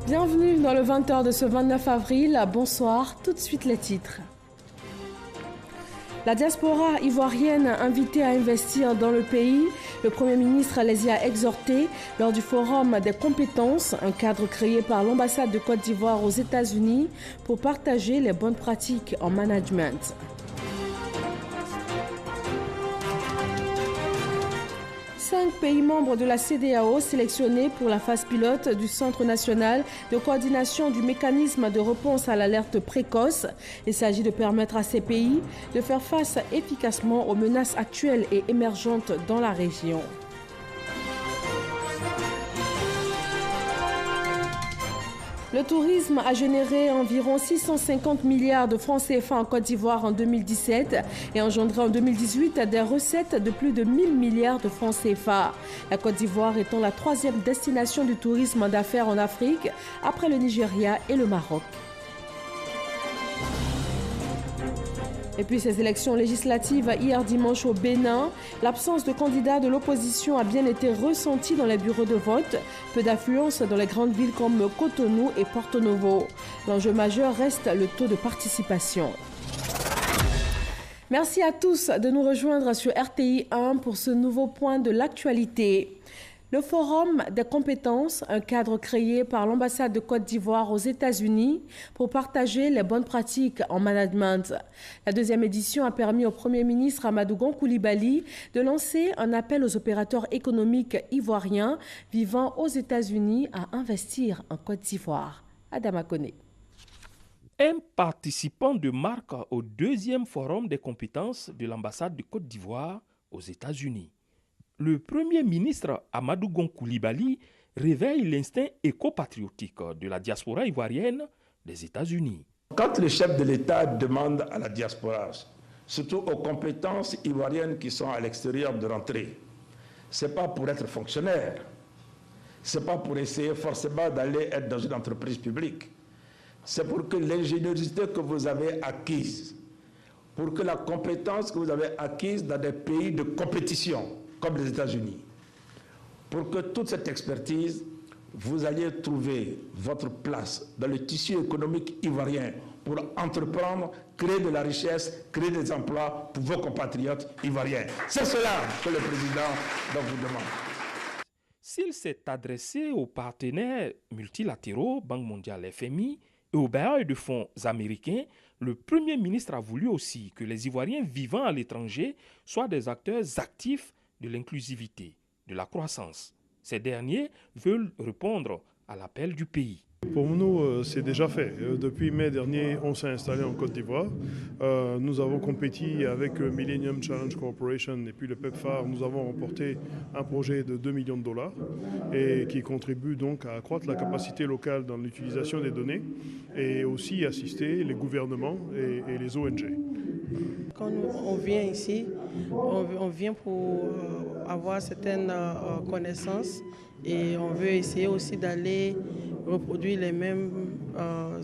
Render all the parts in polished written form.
Bienvenue dans le 20h de ce 29 avril. Bonsoir, tout de suite les titres. La diaspora ivoirienne invitée à investir dans le pays, le Premier ministre les y a exhortés lors du Forum des compétences, un cadre créé par l'ambassade de Côte d'Ivoire aux États-Unis pour partager les bonnes pratiques en management. 5 pays membres de la CEDEAO sélectionnés pour la phase pilote du Centre national de coordination du mécanisme de réponse à l'alerte précoce. Il s'agit de permettre à ces pays de faire face efficacement aux menaces actuelles et émergentes dans la région. Le tourisme a généré environ 650 milliards de francs CFA en Côte d'Ivoire en 2017 et engendré en 2018 des recettes de plus de 1000 milliards de francs CFA. La Côte d'Ivoire étant la 3e destination du tourisme d'affaires en Afrique, après le Nigeria et le Maroc. Et puis ces élections législatives hier dimanche au Bénin, l'absence de candidats de l'opposition a bien été ressentie dans les bureaux de vote. Peu d'affluence dans les grandes villes comme Cotonou et Porto Novo. L'enjeu majeur reste le taux de participation. Merci à tous de nous rejoindre sur RTI 1 pour ce nouveau point de l'actualité. Le Forum des compétences, un cadre créé par l'ambassade de Côte d'Ivoire aux États-Unis pour partager les bonnes pratiques en management. La 2e édition a permis au Premier ministre Amadou Gon Coulibaly de lancer un appel aux opérateurs économiques ivoiriens vivant aux États-Unis à investir en Côte d'Ivoire. Adama Koné. Un participant de marque au 2e Forum des compétences de l'ambassade de Côte d'Ivoire aux États-Unis. Le Premier ministre Amadou Gon Coulibaly réveille l'instinct éco-patriotique de la diaspora ivoirienne des États-Unis. Quand le chef de l'État demande à la diaspora, surtout aux compétences ivoiriennes qui sont à l'extérieur de rentrer, ce n'est pas pour être fonctionnaire, ce n'est pas pour essayer forcément d'aller être dans une entreprise publique. C'est pour que l'ingéniosité que vous avez acquise, pour que la compétence que vous avez acquise dans des pays de compétition, comme les États-Unis, pour que toute cette expertise, vous alliez trouver votre place dans le tissu économique ivoirien pour entreprendre, créer de la richesse, créer des emplois pour vos compatriotes ivoiriens. C'est cela que le président vous demande. S'il s'est adressé aux partenaires multilatéraux, Banque mondiale, FMI, et aux bailleurs de fonds américains, le Premier ministre a voulu aussi que les Ivoiriens vivant à l'étranger soient des acteurs actifs de l'inclusivité, de la croissance. Ces derniers veulent répondre à l'appel du pays. Pour nous, c'est déjà fait. Depuis mai dernier, on s'est installé en Côte d'Ivoire. Nous avons compétit avec Millennium Challenge Corporation et puis le PEPFAR. Nous avons remporté un projet de 2 millions de dollars et qui contribue donc à accroître la capacité locale dans l'utilisation des données et aussi assister les gouvernements et les ONG. Quand on vient ici, on vient pour avoir certaines connaissances et on veut essayer aussi d'aller reproduire les mêmes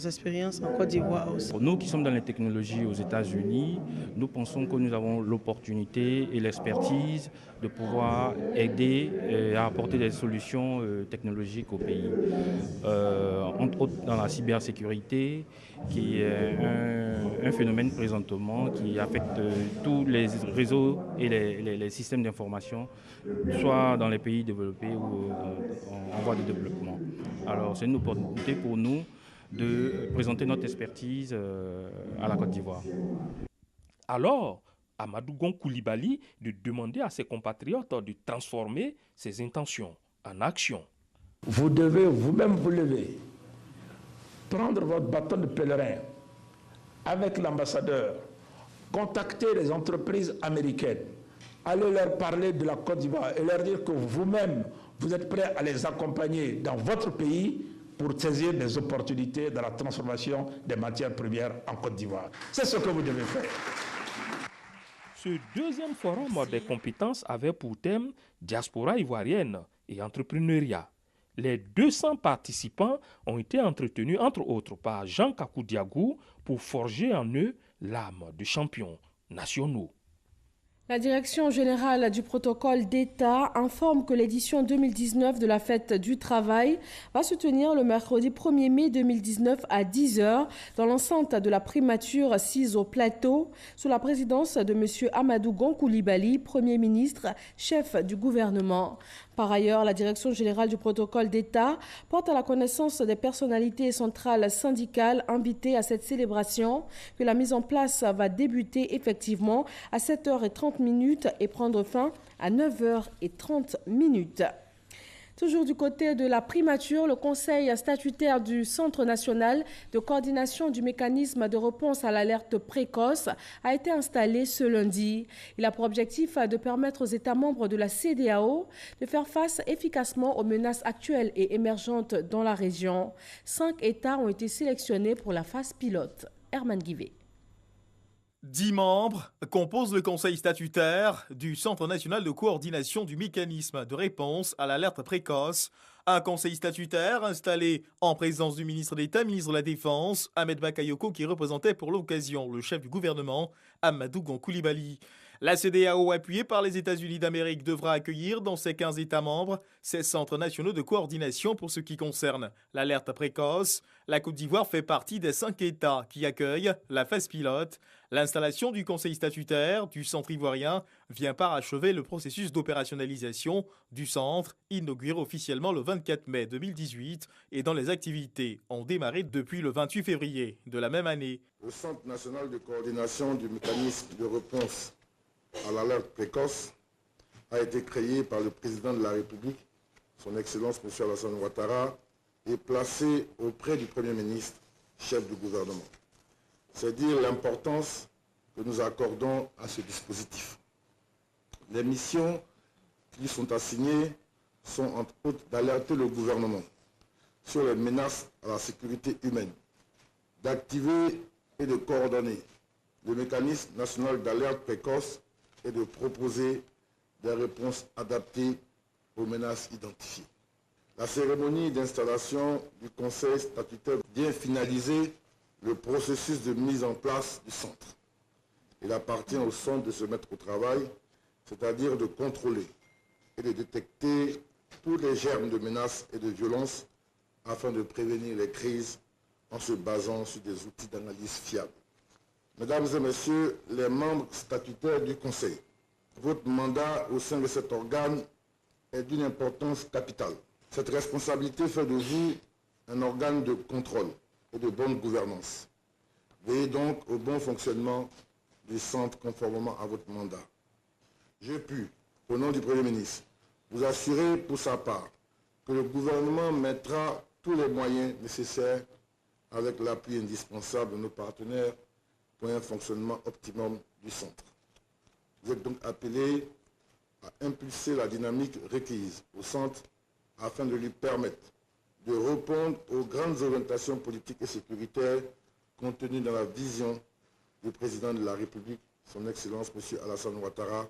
expériences en Côte d'Ivoire aussi. Pour nous qui sommes dans les technologies aux États-Unis, nous pensons que nous avons l'opportunité et l'expertise de pouvoir aider à apporter des solutions technologiques au pays. Entre autres dans la cybersécurité, qui est un phénomène présentement qui affecte tous les réseaux et les systèmes d'information, soit dans les pays développés ou en voie de développement. Alors c'est une opportunité pour nous de présenter notre expertise à la Côte d'Ivoire. Alors, Amadou Gon Coulibaly de demander à ses compatriotes de transformer ses intentions en action. Vous devez vous-même vous lever, prendre votre bâton de pèlerin avec l'ambassadeur, contacter les entreprises américaines, aller leur parler de la Côte d'Ivoire et leur dire que vous-même, vous êtes prêts à les accompagner dans votre pays pour saisir des opportunités dans la transformation des matières premières en Côte d'Ivoire. C'est ce que vous devez faire. Ce 2e forum des compétences avait pour thème diaspora ivoirienne et entrepreneuriat. Les 200 participants ont été entretenus entre autres par Jean Kakou Diagou pour forger en eux l'âme de champions nationaux. La direction générale du protocole d'État informe que l'édition 2019 de la Fête du Travail va se tenir le mercredi 1er mai 2019 à 10h dans l'enceinte de la primature sise au plateau sous la présidence de M. Amadou Gon Coulibaly, Premier ministre, chef du gouvernement. Par ailleurs, la direction générale du protocole d'État porte à la connaissance des personnalités centrales syndicales invitées à cette célébration que la mise en place va débuter effectivement à 7h30 et prendre fin à 9h30. Toujours du côté de la primature, le Conseil statutaire du Centre national de coordination du mécanisme de réponse à l'alerte précoce a été installé ce lundi. Il a pour objectif de permettre aux États membres de la CEDEAO de faire face efficacement aux menaces actuelles et émergentes dans la région. 5 États ont été sélectionnés pour la phase pilote. Herman Guivet. 10 membres composent le conseil statutaire du Centre national de coordination du mécanisme de réponse à l'alerte précoce. Un conseil statutaire installé en présence du ministre d'État, ministre de la Défense, Ahmed Bakayoko, qui représentait pour l'occasion le chef du gouvernement, Amadou Gon Coulibaly. La CEDEAO, appuyée par les États-Unis d'Amérique, devra accueillir dans ses 15 États membres ces centres nationaux de coordination pour ce qui concerne l'alerte précoce. La Côte d'Ivoire fait partie des 5 États qui accueillent la phase pilote. L'installation du conseil statutaire du centre ivoirien vient parachever le processus d'opérationnalisation du centre, inauguré officiellement le 24 mai 2018 et dont les activités ont démarré depuis le 28 février de la même année. Le Centre national de coordination du mécanisme de réponse à l'alerte précoce a été créé par le président de la République, son Excellence M. Alassane Ouattara, et placé auprès du Premier ministre, chef du gouvernement. C'est dire l'importance que nous accordons à ce dispositif. Les missions qui sont assignées sont entre autres d'alerter le gouvernement sur les menaces à la sécurité humaine, d'activer et de coordonner le mécanisme national d'alerte précoce et de proposer des réponses adaptées aux menaces identifiées. La cérémonie d'installation du Conseil statutaire vient finaliser le processus de mise en place du centre. Il appartient au centre de se mettre au travail, c'est-à-dire de contrôler et de détecter tous les germes de menaces et de violences afin de prévenir les crises en se basant sur des outils d'analyse fiables. Mesdames et messieurs les membres statutaires du Conseil, votre mandat au sein de cet organe est d'une importance capitale. Cette responsabilité fait de vous un organe de contrôle et de bonne gouvernance. Veillez donc au bon fonctionnement du centre conformément à votre mandat. J'ai pu, au nom du Premier ministre, vous assurer pour sa part que le gouvernement mettra tous les moyens nécessaires avec l'appui indispensable de nos partenaires pour un fonctionnement optimum du centre. Vous êtes donc appelés à impulser la dynamique requise au centre afin de lui permettre de répondre aux grandes orientations politiques et sécuritaires contenues dans la vision du président de la République, son Excellence M. Alassane Ouattara,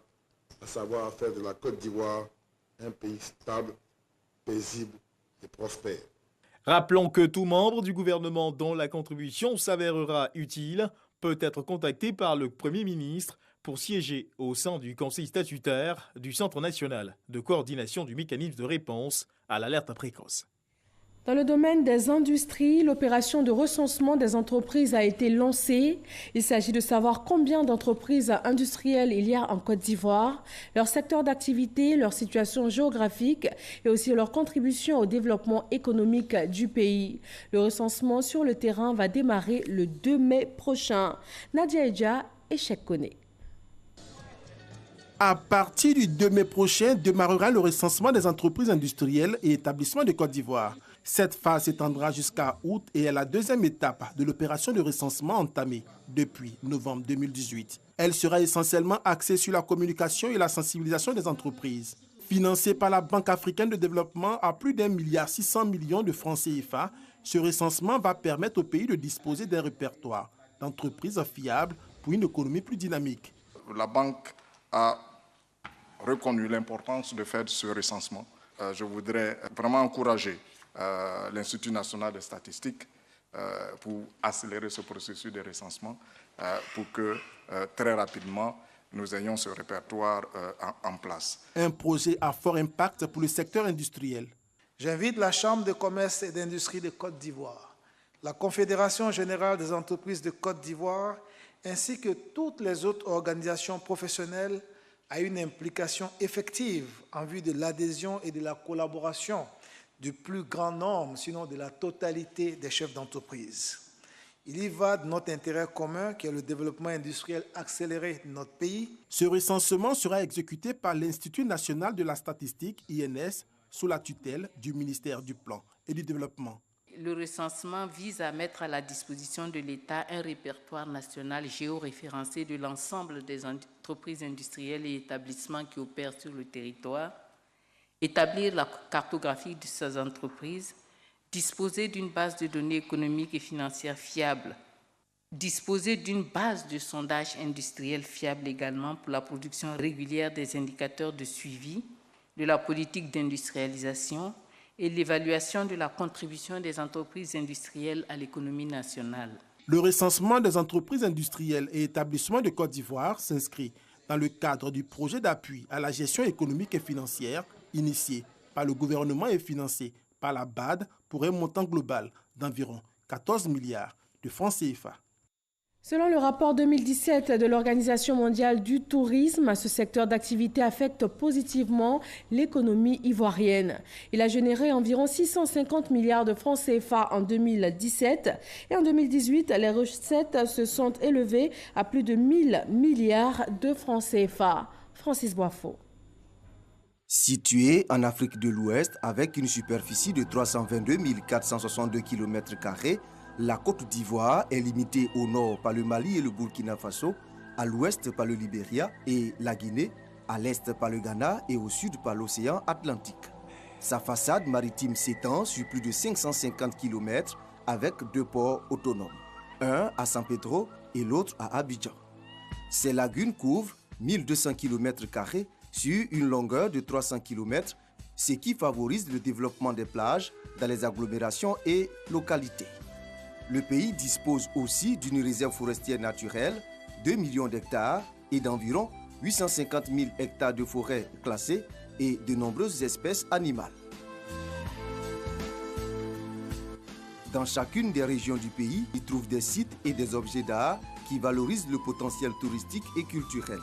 à savoir faire de la Côte d'Ivoire un pays stable, paisible et prospère. Rappelons que tout membre du gouvernement dont la contribution s'avérera utile peut être contacté par le Premier ministre pour siéger au sein du Conseil statutaire du Centre national de coordination du mécanisme de réponse à l'alerte précoce. Dans le domaine des industries, l'opération de recensement des entreprises a été lancée. Il s'agit de savoir combien d'entreprises industrielles il y a en Côte d'Ivoire, leur secteur d'activité, leur situation géographique et aussi leur contribution au développement économique du pays. Le recensement sur le terrain va démarrer le 2 mai prochain. Nadia Edja et Cheikh Koné. À partir du 2 mai prochain, démarrera le recensement des entreprises industrielles et établissements de Côte d'Ivoire. Cette phase s'étendra jusqu'à août et est la deuxième étape de l'opération de recensement entamée depuis novembre 2018. Elle sera essentiellement axée sur la communication et la sensibilisation des entreprises. Financée par la Banque africaine de développement à plus d'1,6 milliard de francs CFA, ce recensement va permettre au pays de disposer d'un répertoire d'entreprises fiables pour une économie plus dynamique. La Banque a reconnu l'importance de faire ce recensement. Je voudrais vraiment encourager l'Institut national de statistiques pour accélérer ce processus de recensement pour que très rapidement nous ayons ce répertoire en place. Un projet à fort impact pour le secteur industriel. J'invite la Chambre de commerce et d'industrie de Côte d'Ivoire, la Confédération générale des entreprises de Côte d'Ivoire, ainsi que toutes les autres organisations professionnelles à une implication effective en vue de l'adhésion et de la collaboration du plus grand nombre, sinon de la totalité des chefs d'entreprise. Il y va de notre intérêt commun qui est le développement industriel accéléré de notre pays. Ce recensement sera exécuté par l'Institut national de la statistique, INS, sous la tutelle du ministère du Plan et du Développement. Le recensement vise à mettre à la disposition de l'État un répertoire national géoréférencé de l'ensemble des entreprises industrielles et établissements qui opèrent sur le territoire, établir la cartographie de ces entreprises, disposer d'une base de données économiques et financières fiable, disposer d'une base de sondage industriel fiable également pour la production régulière des indicateurs de suivi de la politique d'industrialisation et l'évaluation de la contribution des entreprises industrielles à l'économie nationale. Le recensement des entreprises industrielles et établissements de Côte d'Ivoire s'inscrit dans le cadre du projet d'appui à la gestion économique et financière initié par le gouvernement et financé par la BAD pour un montant global d'environ 14 milliards de francs CFA. Selon le rapport 2017 de l'Organisation mondiale du tourisme, ce secteur d'activité affecte positivement l'économie ivoirienne. Il a généré environ 650 milliards de francs CFA en 2017 et en 2018, les recettes se sont élevées à plus de 1000 milliards de francs CFA. Francis Boifo. Située en Afrique de l'Ouest avec une superficie de 322 462 km², la Côte d'Ivoire est limitée au nord par le Mali et le Burkina Faso, à l'ouest par le Libéria et la Guinée, à l'est par le Ghana et au sud par l'océan Atlantique. Sa façade maritime s'étend sur plus de 550 km avec 2 ports autonomes, un à San Pedro et l'autre à Abidjan. Ces lagunes couvrent 1200 km² sur une longueur de 300 km, ce qui favorise le développement des plages dans les agglomérations et localités. Le pays dispose aussi d'une réserve forestière naturelle, 2 millions d'hectares et d'environ 850 000 hectares de forêts classées et de nombreuses espèces animales. Dans chacune des régions du pays, il trouve des sites et des objets d'art qui valorisent le potentiel touristique et culturel.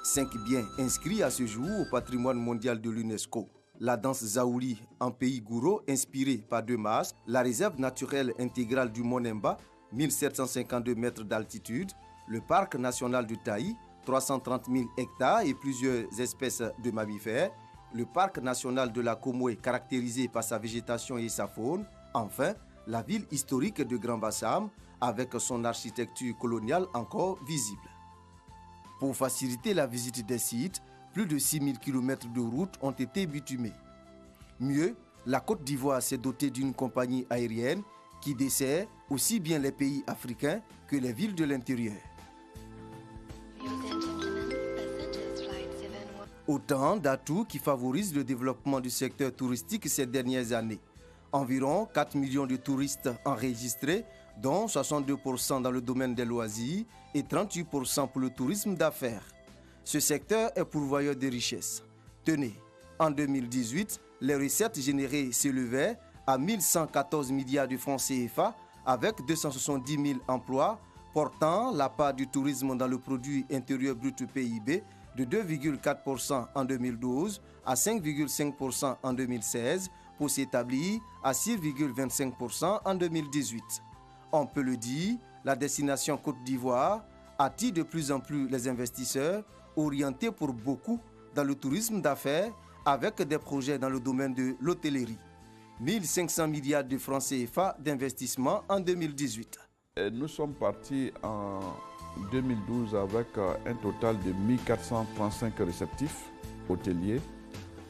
5 biens inscrits à ce jour au patrimoine mondial de l'UNESCO. La danse Zaouli en pays Gouro, inspirée par 2 masques, la réserve naturelle intégrale du Mont Nemba, 1752 mètres d'altitude, le parc national de Taï, 330 000 hectares et plusieurs espèces de mammifères, le parc national de la Komoué caractérisé par sa végétation et sa faune, enfin, la ville historique de Grand Bassam avec son architecture coloniale encore visible. Pour faciliter la visite des sites, plus de 6000 km de routes ont été bitumées. Mieux, la Côte d'Ivoire s'est dotée d'une compagnie aérienne qui dessert aussi bien les pays africains que les villes de l'intérieur. Autant d'atouts qui favorisent le développement du secteur touristique ces dernières années. Environ 4 millions de touristes enregistrés, dont 62% dans le domaine des loisirs et 38% pour le tourisme d'affaires. Ce secteur est pourvoyeur de richesses. Tenez, en 2018, les recettes générées s'élevaient à 1114 milliards de francs CFA avec 270 000 emplois, portant la part du tourisme dans le produit intérieur brut PIB de 2,4% en 2012 à 5,5% en 2016 pour s'établir à 6,25% en 2018. On peut le dire, la destination Côte d'Ivoire attire de plus en plus les investisseurs orientés pour beaucoup dans le tourisme d'affaires avec des projets dans le domaine de l'hôtellerie. 1500 milliards de francs CFA d'investissement en 2018. Nous sommes partis en 2012 avec un total de 1435 réceptifs hôteliers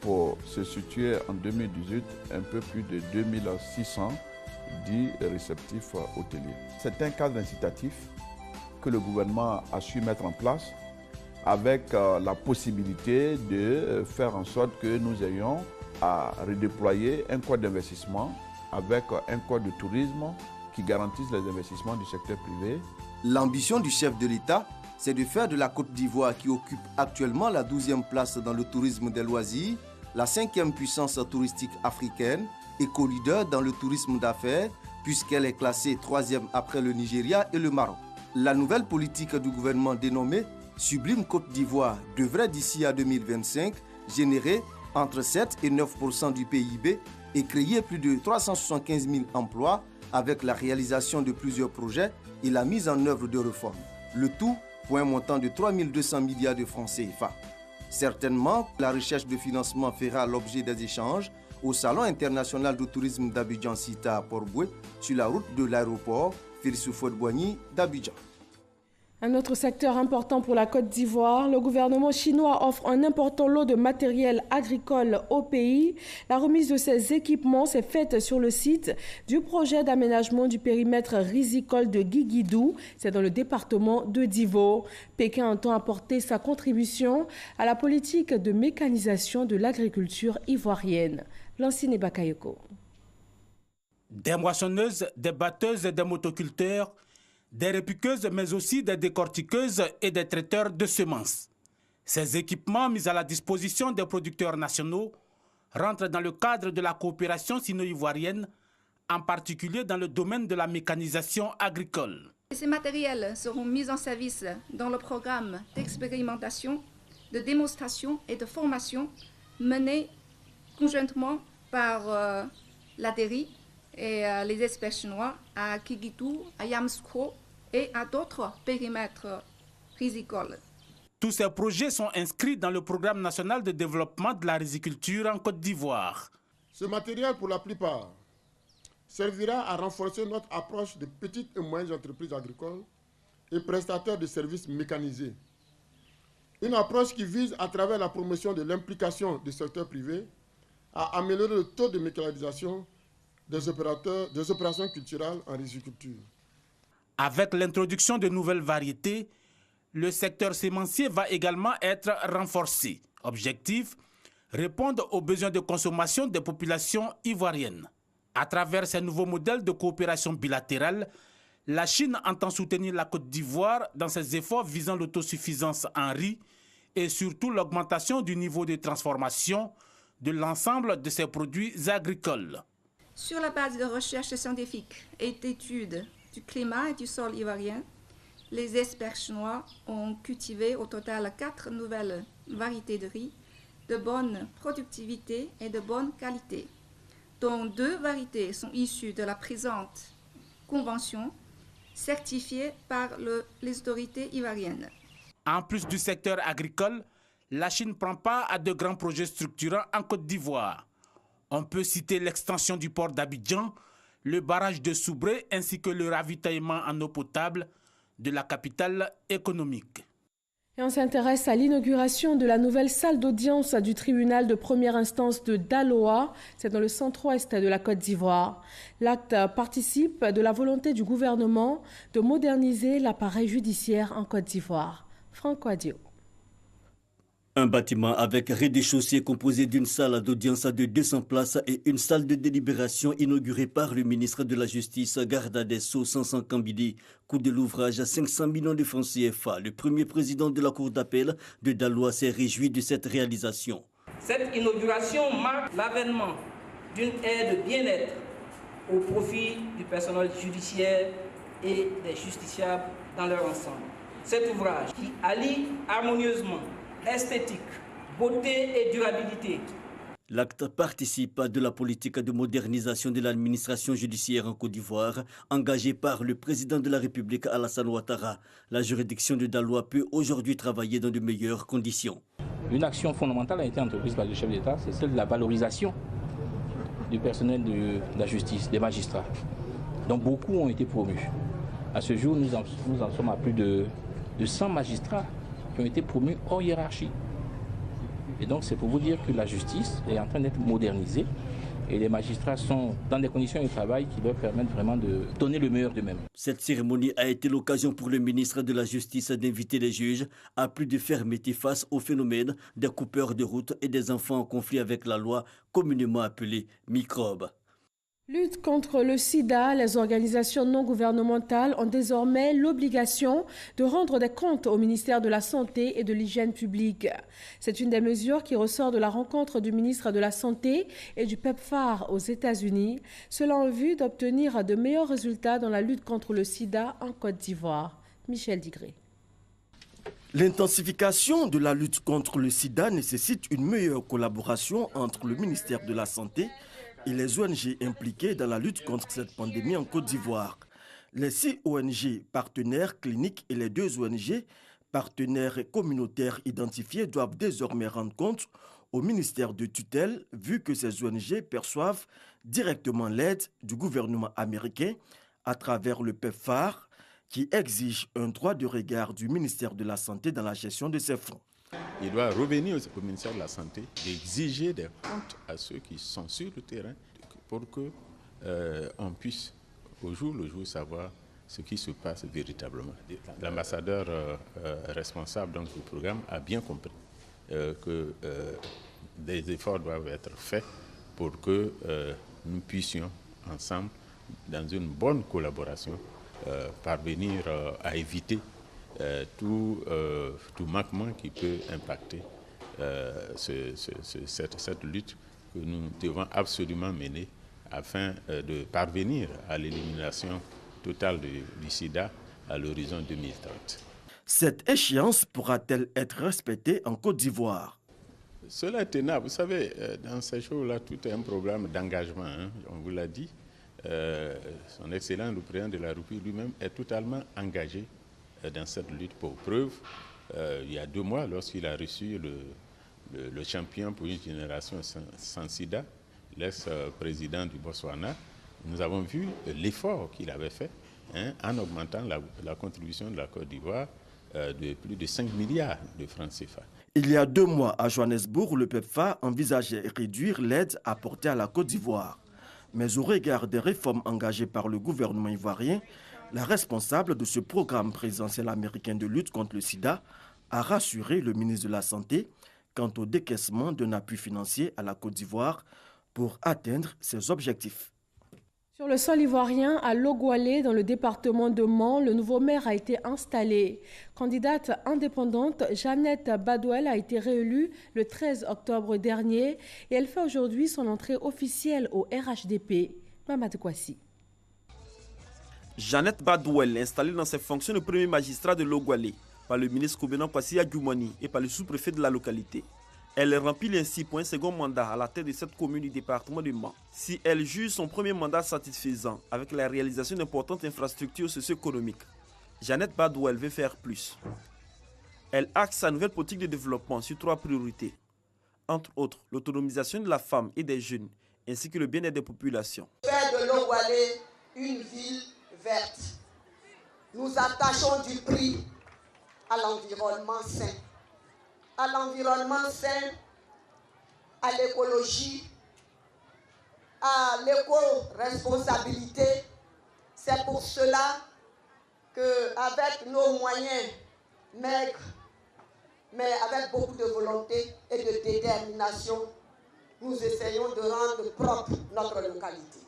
pour se situer en 2018 un peu plus de 2610 réceptifs hôteliers. C'est un cadre incitatif que le gouvernement a su mettre en place avec la possibilité de faire en sorte que nous ayons à redéployer un code d'investissement avec un code de tourisme qui garantisse les investissements du secteur privé. L'ambition du chef de l'État c'est de faire de la Côte d'Ivoire, qui occupe actuellement la 12e place dans le tourisme des loisirs, la 5e puissance touristique africaine et co-leader dans le tourisme d'affaires, puisqu'elle est classée 3e après le Nigeria et le Maroc. La nouvelle politique du gouvernement dénommée Sublime Côte d'Ivoire devrait d'ici à 2025 générer entre 7 et 9% du PIB et créer plus de 375 000 emplois avec la réalisation de plusieurs projets et la mise en œuvre de réformes. Le tout pour un montant de 3 200 milliards de francs CFA. Certainement, la recherche de financement fera l'objet des échanges au Salon international de tourisme d'Abidjan-Cita à Port-Boué sur la route de l'aéroport Félix Houphouët-Boigny d'Abidjan. Un autre secteur important pour la Côte d'Ivoire, le gouvernement chinois offre un important lot de matériel agricole au pays. La remise de ces équipements s'est faite sur le site du projet d'aménagement du périmètre risicole de Guiguidou. C'est dans le département de Divo. Pékin entend apporter sa contribution à la politique de mécanisation de l'agriculture ivoirienne. Lancine Bakayoko. Des moissonneuses, des batteuses, des motoculteurs, des répiqueuses, mais aussi des décortiqueuses et des traiteurs de semences. Ces équipements mis à la disposition des producteurs nationaux rentrent dans le cadre de la coopération sino-ivoirienne, en particulier dans le domaine de la mécanisation agricole. Ces matériels seront mis en service dans le programme d'expérimentation, de démonstration et de formation mené conjointement par l'ADERI et les experts chinois à Guiguidou, à Yamoussoukro et à d'autres périmètres rizicoles. Tous ces projets sont inscrits dans le programme national de développement de la riziculture en Côte d'Ivoire. Ce matériel, pour la plupart, servira à renforcer notre approche de petites et moyennes entreprises agricoles et prestataires de services mécanisés. Une approche qui vise, à travers la promotion de l'implication du secteur privé, à améliorer le taux de mécanisation des opérations culturelles en riziculture. Avec l'introduction de nouvelles variétés, le secteur sémencier va également être renforcé. Objectif, répondre aux besoins de consommation des populations ivoiriennes. À travers ces nouveaux modèles de coopération bilatérale, la Chine entend soutenir la Côte d'Ivoire dans ses efforts visant l'autosuffisance en riz et surtout l'augmentation du niveau de transformation de l'ensemble de ses produits agricoles. Sur la base de recherches scientifiques et d'études du climat et du sol ivoirien, les experts chinois ont cultivé au total 4 nouvelles variétés de riz de bonne productivité et de bonne qualité, dont 2 variétés sont issues de la présente convention certifiée par les autorités ivoiriennes. En plus du secteur agricole, la Chine prend part à de grands projets structurants en Côte d'Ivoire. On peut citer l'extension du port d'Abidjan, le barrage de Soubré ainsi que le ravitaillement en eau potable de la capitale économique. Et on s'intéresse à l'inauguration de la nouvelle salle d'audience du tribunal de première instance de Daloa. C'est dans le centre-ouest de la Côte d'Ivoire. L'acte participe de la volonté du gouvernement de moderniser l'appareil judiciaire en Côte d'Ivoire. Franck Wadio. Un bâtiment avec rez-de-chaussée composé d'une salle d'audience de 200 places et une salle de délibération inaugurée par le ministre de la Justice, Garda des Sceaux, Sansan Kambidi. Coût de l'ouvrage, 500 millions de francs CFA. Le premier président de la Cour d'appel de Daloa s'est réjoui de cette réalisation. Cette inauguration marque l'avènement d'une ère de bien-être au profit du personnel judiciaire et des justiciables dans leur ensemble. Cet ouvrage qui allie harmonieusement esthétique, beauté et durabilité. L'acte participe de la politique de modernisation de l'administration judiciaire en Côte d'Ivoire, engagée par le président de la République Alassane Ouattara. La juridiction de Daloa peut aujourd'hui travailler dans de meilleures conditions. Une action fondamentale a été entreprise par le chef d'État, c'est celle de la valorisation du personnel de la justice, des magistrats. Donc beaucoup ont été promus. À ce jour, nous en sommes à plus de 100 magistrats qui ont été promus hors hiérarchie. Et donc c'est pour vous dire que la justice est en train d'être modernisée et les magistrats sont dans des conditions de travail qui leur permettent vraiment de donner le meilleur d'eux-mêmes. Cette cérémonie a été l'occasion pour le ministre de la Justice d'inviter les juges à plus de fermeté face au phénomène des coupeurs de route et des enfants en conflit avec la loi communément appelée microbes. Lutte contre le sida, les organisations non gouvernementales ont désormais l'obligation de rendre des comptes au ministère de la Santé et de l'Hygiène publique. C'est une des mesures qui ressort de la rencontre du ministre de la Santé et du PEPFAR aux États-Unis, cela en vue d'obtenir de meilleurs résultats dans la lutte contre le sida en Côte d'Ivoire. Michel Digré. L'intensification de la lutte contre le sida nécessite une meilleure collaboration entre le ministère de la Santé et les ONG impliquées dans la lutte contre cette pandémie en Côte d'Ivoire. Les 6 ONG partenaires cliniques et les 2 ONG partenaires communautaires identifiés doivent désormais rendre compte au ministère de tutelle, vu que ces ONG perçoivent directement l'aide du gouvernement américain à travers le PEPFAR, qui exige un droit de regard du ministère de la Santé dans la gestion de ces fonds. Il doit revenir au ministère de la Santé d'exiger des comptes à ceux qui sont sur le terrain pour qu'on puisse au jour le jour savoir ce qui se passe véritablement. L'ambassadeur responsable donc, du programme a bien compris que des efforts doivent être faits pour que nous puissions ensemble, dans une bonne collaboration, parvenir à éviter tout manquement qui peut impacter cette lutte que nous devons absolument mener afin de parvenir à l'élimination totale du sida à l'horizon 2030. Cette échéance pourra-t-elle être respectée en Côte d'Ivoire? Cela est tenable. Vous savez, dans ces choses-là, tout est un problème d'engagement, hein, on vous l'a dit. Son Excellence, le président de la République lui-même, est totalement engagé dans cette lutte. Pour preuve, il y a 2 mois, lorsqu'il a reçu le champion pour une génération sans sida, l'ex-président du Botswana, nous avons vu l'effort qu'il avait fait en augmentant la contribution de la Côte d'Ivoire de plus de 5 milliards de francs CFA. Il y a 2 mois, à Johannesburg, le PEPFAR envisageait réduire l'aide apportée à la Côte d'Ivoire. Mais au regard des réformes engagées par le gouvernement ivoirien, la responsable de ce programme présidentiel américain de lutte contre le sida a rassuré le ministre de la Santé quant au décaissement d'un appui financier à la Côte d'Ivoire pour atteindre ses objectifs. Sur le sol ivoirien, à Logoualé, dans le département de Mans, le nouveau maire a été installé. Candidate indépendante, Jeannette Badouel a été réélue le 13 octobre dernier et elle fait aujourd'hui son entrée officielle au RHDP. Mamadou Kwasi. Jeannette Badouel, installée dans ses fonctions de premier magistrat de Logoualé par le ministre Koubenan Kwasi Adjoumani et par le sous-préfet de la localité. Elle remplit ainsi pour un second mandat à la tête de cette commune du département de Mans. Si elle juge son premier mandat satisfaisant avec la réalisation d'importantes infrastructures socio-économiques, Jeannette Badouel veut faire plus. Elle axe sa nouvelle politique de développement sur 3 priorités. Entre autres, l'autonomisation de la femme et des jeunes, ainsi que le bien-être des populations. Faire de Logoualé une ville verte. Nous attachons du prix à l'environnement sain. À l'environnement sain, à l'écologie, à l'éco-responsabilité. C'est pour cela qu'avec nos moyens maigres, mais avec beaucoup de volonté et de détermination, nous essayons de rendre propre notre localité.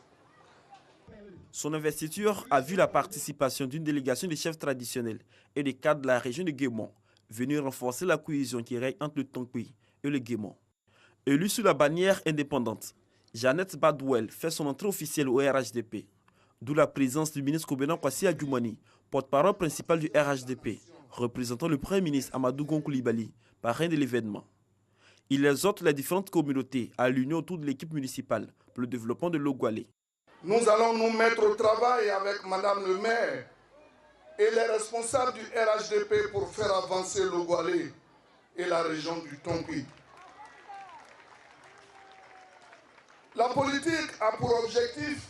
Son investiture a vu la participation d'une délégation de chefs traditionnels et des cadres de la région de Guémont, venir renforcer la cohésion qui règne entre le Tonkpi et le Guémont. Élue sous la bannière indépendante, Jeannette Badouel fait son entrée officielle au RHDP, d'où la présence du ministre Koubenan Kwasi Adjoumani, porte-parole principal du RHDP, représentant le Premier ministre Amadou Gon Coulibaly, parrain de l'événement. Il exhorte les différentes communautés à l'union autour de l'équipe municipale pour le développement de Logoualé. Nous allons nous mettre au travail avec Madame le maire et les responsables du RHDP pour faire avancer Logoualé et la région du Tonkpi. La politique a pour objectif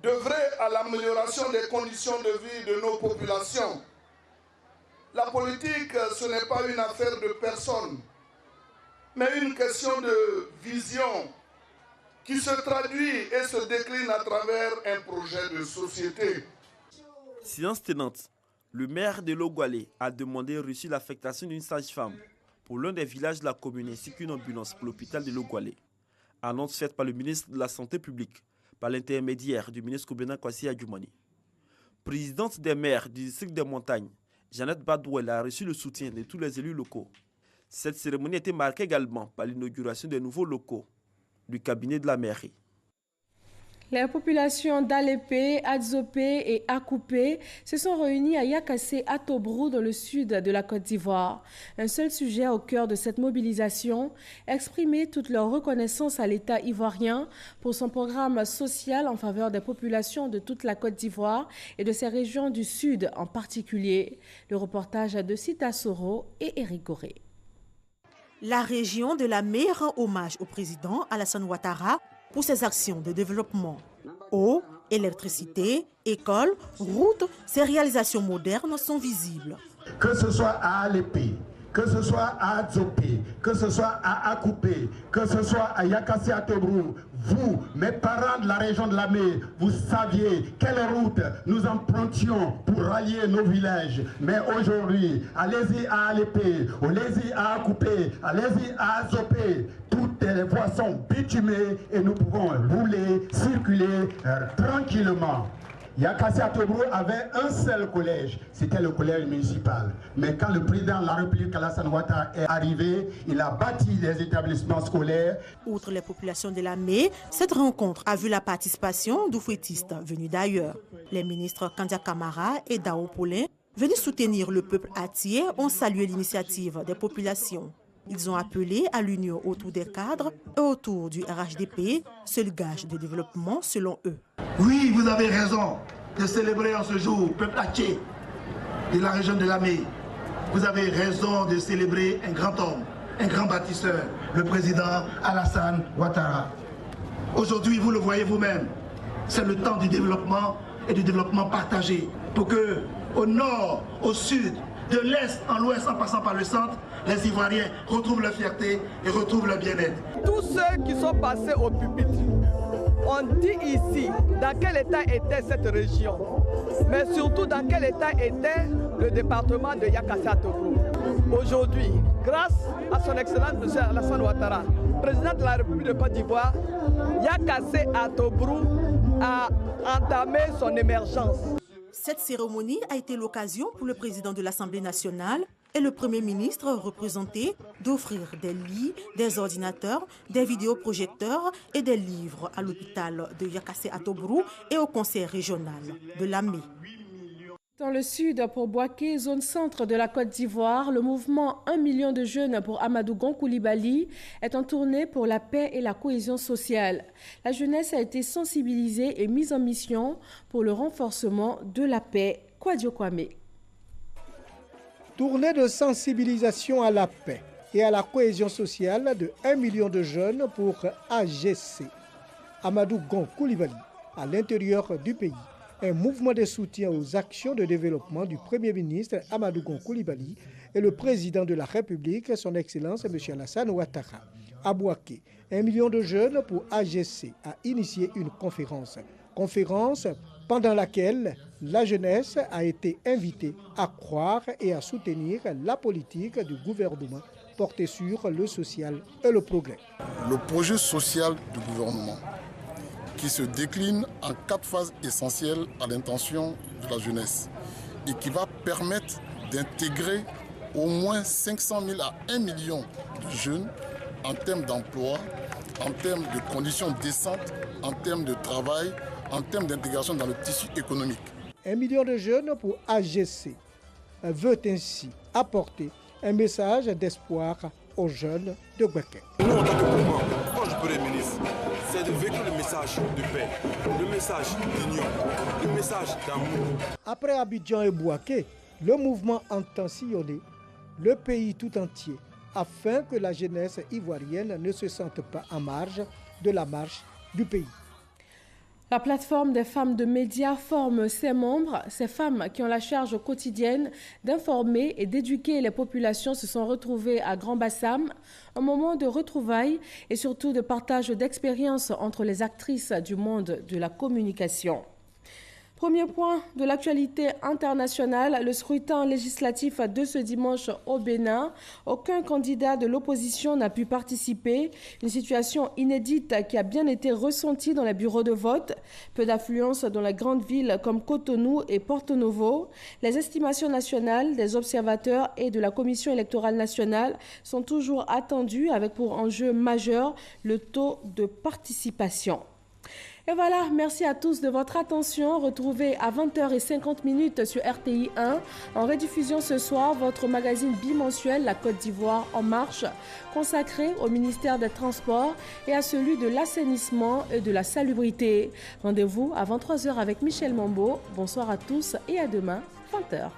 d'œuvrer à l'amélioration des conditions de vie de nos populations. La politique, ce n'est pas une affaire de personne, mais une question de vision qui se traduit et se décline à travers un projet de société. Séance tenante, le maire de Logoualé a demandé et reçu l'affectation d'une sage-femme pour l'un des villages de la commune ainsi qu'une ambulance pour l'hôpital de Logoualé. Annonce faite par le ministre de la Santé publique par l'intermédiaire du ministre Koubena Kwasi Adjoumani. Présidente des maires du district des montagnes, Jeannette Badouel a reçu le soutien de tous les élus locaux. Cette cérémonie était marquée également par l'inauguration des nouveaux locaux du cabinet de la mairie. Les populations d'Alépé, Adzopé et Akoupé se sont réunies à Yakassé, à Tobrou, dans le sud de la Côte d'Ivoire. Un seul sujet au cœur de cette mobilisation, exprimer toute leur reconnaissance à l'État ivoirien pour son programme social en faveur des populations de toute la Côte d'Ivoire et de ses régions du sud en particulier. Le reportage de Sita Soro et Eric Goré. La région de la Mé rend hommage au président Alassane Ouattara pour ses actions de développement. Eau, électricité, écoles, routes, ces réalisations modernes sont visibles. Que ce soit à Alépé, que ce soit à Adzopé, que ce soit à Akoupé, que ce soit à Yakassé à Tobrou, vous, mes parents de la région de la Mé, vous saviez quelle route nous empruntions pour rallier nos villages. Mais aujourd'hui, allez-y à Alépé, allez-y à Akoupé, allez-y à Adzopé. Toutes les voies sont bitumées et nous pouvons rouler, circuler tranquillement. Yakassé à Tobrou avait un seul collège, c'était le collège municipal. Mais quand le président de la République, Alassane Ouattara, est arrivé, il a bâti des établissements scolaires. Outre les populations de la Mé, cette rencontre a vu la participation d'oufouettistes venus d'ailleurs. Les ministres Kandia Kamara et Dao Paulin, venus soutenir le peuple attié, ont salué l'initiative des populations. Ils ont appelé à l'union autour des cadres et autour du RHDP, seul gage de développement selon eux. Oui, vous avez raison de célébrer en ce jour, peuple Haché de la région de la Mé. Vous avez raison de célébrer un grand homme, un grand bâtisseur, le président Alassane Ouattara. Aujourd'hui, vous le voyez vous-même, c'est le temps du développement et du développement partagé pour que, au nord, au sud, de l'est en l'ouest en passant par le centre, les Ivoiriens retrouvent leur fierté et retrouvent leur bien-être. Tous ceux qui sont passés au pupitre, on dit ici dans quel état était cette région, mais surtout dans quel état était le département de Yakassé à Tobrou. Aujourd'hui, grâce à son excellence M. Alassane Ouattara, président de la République de Côte d'Ivoire, Yakassé à Tobrou a entamé son émergence. Cette cérémonie a été l'occasion pour le président de l'Assemblée nationale et le Premier ministre représenté d'offrir des lits, des ordinateurs, des vidéoprojecteurs et des livres à l'hôpital de Yakassé à Tobrou et au conseil régional de la Mé. Dans le sud, pour Bouaké, zone centre de la Côte d'Ivoire, le mouvement 1 million de jeunes pour Amadou Gon Coulibaly est en tournée pour la paix et la cohésion sociale. La jeunesse a été sensibilisée et mise en mission pour le renforcement de la paix. Kwadio Kwame. Tournée de sensibilisation à la paix et à la cohésion sociale de 1 million de jeunes pour AGC. Amadou Gon Coulibaly, à l'intérieur du pays. Un mouvement de soutien aux actions de développement du Premier ministre Amadou Gon Coulibaly et le président de la République, son Excellence M. Alassane Ouattara. À Bouaké, 1 million de jeunes pour AGC a initié une conférence. Conférence pendant laquelle la jeunesse a été invitée à croire et à soutenir la politique du gouvernement portée sur le social et le progrès. Le projet social du gouvernement qui se décline en 4 phases essentielles à l'intention de la jeunesse et qui va permettre d'intégrer au moins 500 000 à 1 million de jeunes en termes d'emploi, en termes de conditions décentes, en termes de travail, en termes d'intégration dans le tissu économique. 1 million de jeunes pour AGC veut ainsi apporter un message d'espoir aux jeunes de Bouaké. Nous, en tant que mouvement, quand je peux les ministres, c'est de véhiculer le message de paix, le message d'union, le message d'amour. Après Abidjan et Bouaké, le mouvement entend sillonner le pays tout entier afin que la jeunesse ivoirienne ne se sente pas en marge de la marche du pays. La plateforme des femmes de médias forme ses membres. Ces femmes qui ont la charge quotidienne d'informer et d'éduquer les populations se sont retrouvées à Grand Bassam, un moment de retrouvailles et surtout de partage d'expériences entre les actrices du monde de la communication. Premier point de l'actualité internationale, le scrutin législatif de ce dimanche au Bénin. Aucun candidat de l'opposition n'a pu participer. Une situation inédite qui a bien été ressentie dans les bureaux de vote. Peu d'affluence dans les grandes villes comme Cotonou et Porto Novo. Les estimations nationales des observateurs et de la Commission électorale nationale sont toujours attendues avec pour enjeu majeur le taux de participation. Et voilà, merci à tous de votre attention. Retrouvez à 20h50 sur RTI 1, en rediffusion ce soir, votre magazine bimensuel La Côte d'Ivoire en marche, consacré au ministère des Transports et à celui de l'assainissement et de la salubrité. Rendez-vous à 23h avec Michel Mambo. Bonsoir à tous et à demain, 20h.